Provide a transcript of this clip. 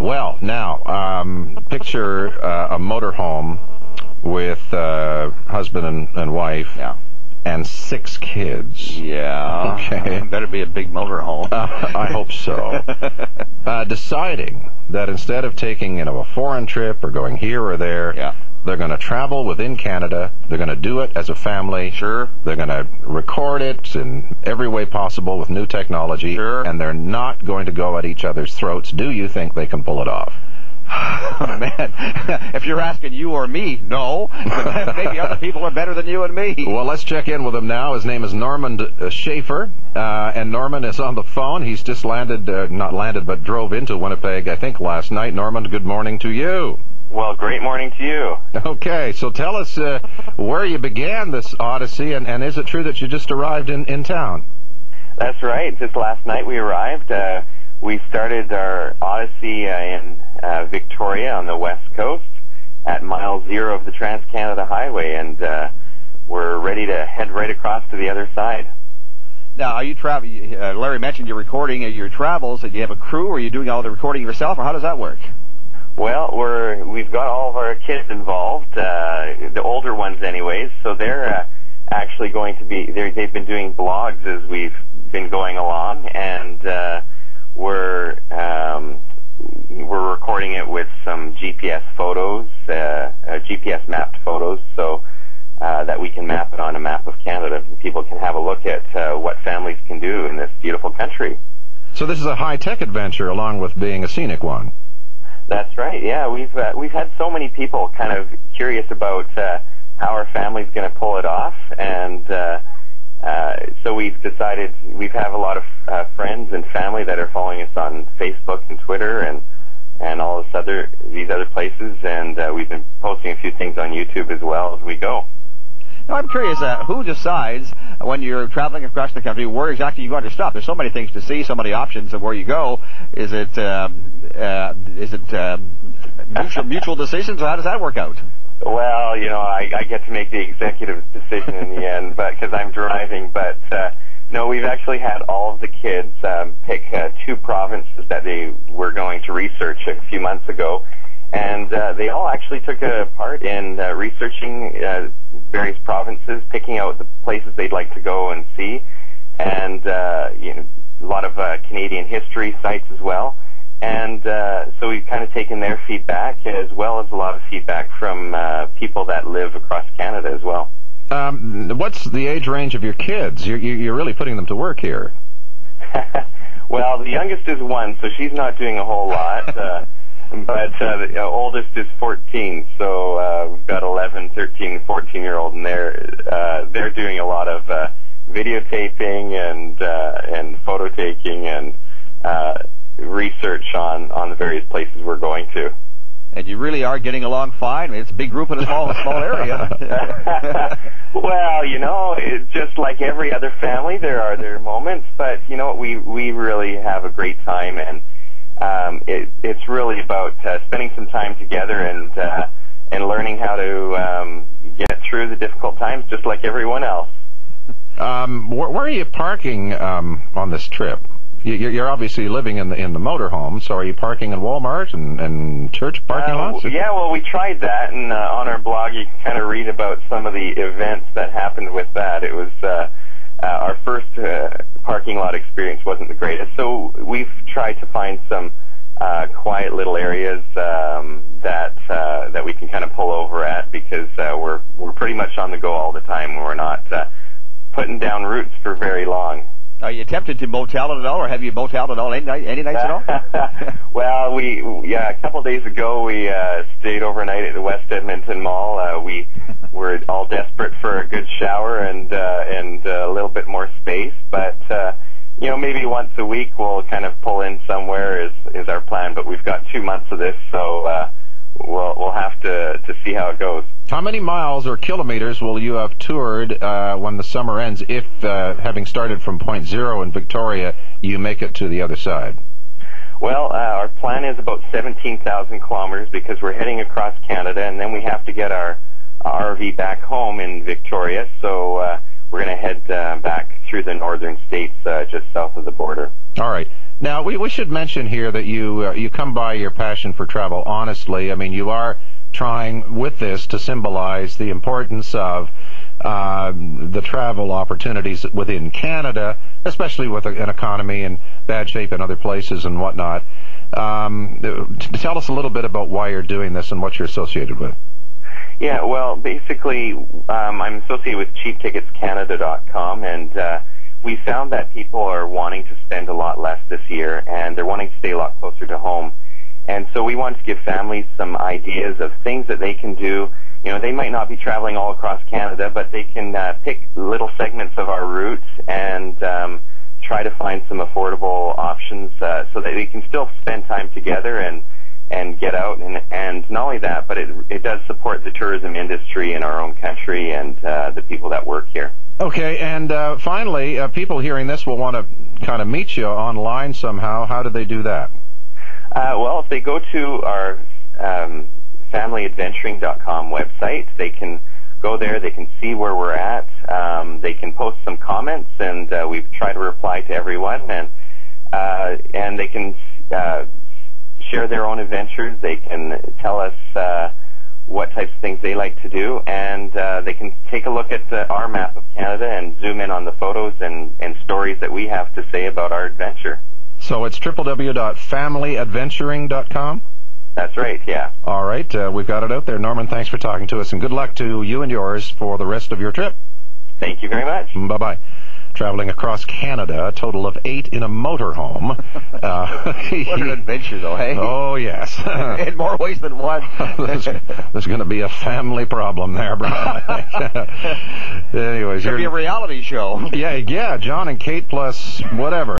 Well, now, picture a motorhome with husband and wife. Yeah. And 6 kids. Yeah. Okay. Better be a big motorhome. I hope so. Deciding that instead of taking, a foreign trip or going here or there, Yeah. they're going to travel within Canada. They're going to do it as a family. Sure. They're going to record it in every way possible with new technology. Sure. And they're not going to go at each other's throats. Do you think they can pull it off? Oh, man. If you're asking you or me, no. Maybe other people are better than you and me. Well, let's check in with him now. His name is Norman Schaefer, and Norman is on the phone. He's just not landed, but drove into Winnipeg, I think, last night. Norman, good morning to you. Well, great morning to you. Okay, so tell us where you began this odyssey, and is it true that you just arrived in town? That's right. Just last night we arrived. We started our odyssey in Victoria on the west coast at mile 0 of the Trans-Canada Highway, and we're ready to head right across to the other side. Now, are you Larry mentioned you're recording your travels. Do you have a crew, or are you doing all the recording yourself, or how does that work? Well, we've got all of our kids involved, the older ones anyways, so they're actually going to be, they've been doing blogs as we've been going along, and we're recording it with some GPS photos, GPS mapped photos, so that we can map it on a map of Canada, and people can have a look at what families can do in this beautiful country. So this is a high-tech adventure along with being a scenic one. That's right. Yeah, we've had so many people kind of curious about how our family's going to pull it off, and so we've decided we have a lot of friends and family that are following us on Facebook and Twitter and all these other places, and we've been posting a few things on YouTube as well as we go. Now, I'm curious, who decides when you're traveling across the country where exactly you're going to stop? There's so many things to see, so many options of where you go. Is it mutual decisions, or how does that work out? Well, I get to make the executive decision in the end, but because I'm driving. But no, we've actually had all of the kids pick 2 provinces that they were going to research a few months ago, and they all actually took a part in researching various provinces, picking out the places they'd like to go and see, and a lot of Canadian history sites as well. And so we've kind of taken their feedback as well as a lot of feedback from people that live across Canada as well. What's the age range of your kids? You're really putting them to work here. Well, the youngest is 1, so she's not doing a whole lot. But the oldest is 14, so we've got 11, 13, 14-year-old, and they're doing a lot of videotaping and photo taking and research on the various places we're going to. And you really are getting along fine. I mean, it's a big group in a small area. Well, it's just like every other family. There are their moments, but we really have a great time, and it's really about spending some time together and learning how to get through the difficult times, just like everyone else. Where are you parking on this trip? You're obviously living in the motorhome, so are you parking in Walmart and church parking lots? Yeah, well, we tried that, and on our blog you can kind of read about some of the events that happened with that. It was our first parking lot experience wasn't the greatest, so we've tried to find some quiet little areas that we can kind of pull over at, because we're pretty much on the go all the time. We're not putting down roots for very long. Are you tempted to motel it at all, or have you moteled at all any nights at all? Well, a couple of days ago we stayed overnight at the West Edmonton Mall. We were all desperate for a good shower and a little bit more space, but maybe once a week we'll kind of pull in somewhere is our plan. But we've got 2 months of this, so we'll have to see how it goes. How many miles or kilometers will you have toured when the summer ends, if, having started from point 0 in Victoria, you make it to the other side? Well, our plan is about 17,000 kilometers, because we're heading across Canada, and then we have to get our RV back home in Victoria, so we're going to head back through the northern states just south of the border. All right. Now, we should mention here that you come by your passion for travel honestly. I mean, you are trying with this to symbolize the importance of the travel opportunities within Canada, especially with an economy in bad shape in other places and whatnot. Tell us a little bit about why you're doing this and what you're associated with. Yeah, well, basically, I'm associated with CheapTicketsCanada.com, and we found that people are wanting to spend a lot less this year, and they're wanting to stay a lot closer to home. And so we wanted to give families some ideas of things that they can do. You know, they might not be traveling all across Canada, but they can pick little segments of our routes and try to find some affordable options so that they can still spend time together and get out. And not only that, but it does support the tourism industry in our own country and the people that work here. Okay, and finally, people hearing this will want to kind of meet you online somehow. How do they do that? Well, if they go to our familyadventuring.com website, they can go there, they can see where we're at, they can post some comments, and we try to reply to everyone, and they can share their own adventures, they can tell us what types of things they like to do, and they can take a look at our map of Canada and zoom in on the photos and stories that we have to say about our adventure. So it's www.familyadventuring.com? That's right, yeah. All right, we've got it out there. Norman, thanks for talking to us, and good luck to you and yours for the rest of your trip. Thank you very much. Bye-bye. Traveling across Canada, a total of 8 in a motorhome. What an adventure, though, hey? Oh, yes. In more ways than one. There's going to be a family problem there, Brian. Anyways, It's going to be a reality show. Yeah, John and Kate plus whatever.